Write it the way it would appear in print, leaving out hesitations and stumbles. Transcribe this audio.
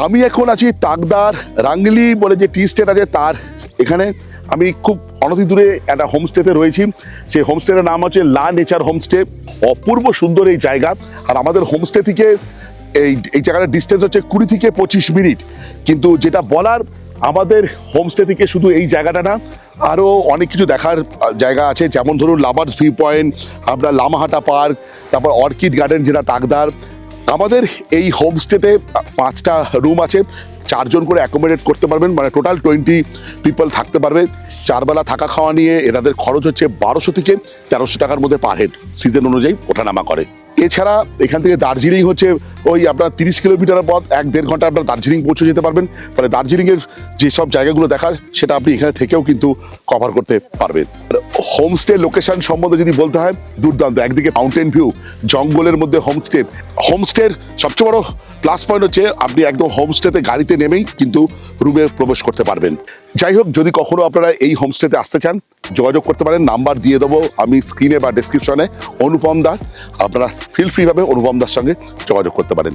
আমি এখন আছি তাকদার রাঙ্গলি বলে যে টি স্টেট আছে তার এখানে। আমি খুব অনতি দূরে একটা হোমস্টেতে রয়েছি। সেই হোমস্টের নাম হচ্ছে লা নেচার হোমস্টে। অপূর্ব সুন্দর এই জায়গা। আর আমাদের হোমস্টে থেকে এই জায়গাটার ডিস্টেন্স হচ্ছে 20 থেকে 25 মিনিট। কিন্তু যেটা বলার, আমাদের হোমস্টে থেকে শুধু এই জায়গাটা না, আরও অনেক কিছু দেখার জায়গা আছে। যেমন ধরুন লাভার্স ভিউ পয়েন্ট, আপনার লামাহাটা পার্ক, তারপর অর্কিড গার্ডেন যেটা তাকদার। আমাদের এই হোমস্টেতে 5টা রুম আছে, 4 জন করে অ্যাকোমোডেট করতে পারবেন, মানে টোটাল 20 পিপল থাকতে পারবে। 4 বেলা থাকা খাওয়া নিয়ে এনাদের খরচ হচ্ছে 1200 থেকে 1300 টাকার মধ্যে পার হেড, সিজন অনুযায়ী ওঠানামা করে। এছাড়া এখান থেকে দার্জিলিং হচ্ছে ওই আপনার 30 কিলোমিটার পথ, 1-1.5 ঘন্টা আপনার দার্জিলিং পৌঁছে যেতে পারবেন। ফলে দার্জিলিংয়ের যেসব জায়গাগুলো দেখার সেটা আপনি এখানে থেকেও কিন্তু কভার করতে পারবেন। হোমস্টে লোকেশন সম্বন্ধে যদি বলতে হয়, দুর্দান্ত। একদিকে মাউন্টেন ভিউ, জঙ্গলের মধ্যে হোমস্টে। হোমস্টের সবচেয়ে বড় প্লাস পয়েন্ট হচ্ছে আপনি একদম হোমস্টেতে গাড়িতে নেমেই কিন্তু রুমে প্রবেশ করতে পারবেন। যাই হোক, যদি কখনো আপনারা এই হোমস্টেতে আসতে চান, যোগাযোগ করতে পারেন। নাম্বার দিয়ে দেবো আমি স্ক্রিনে বা ডেসক্রিপশনে, অনুপম দাস। আপনারা ফিল ফ্রিভাবে অনুপম দার সঙ্গে যোগাযোগ করতে পারেন।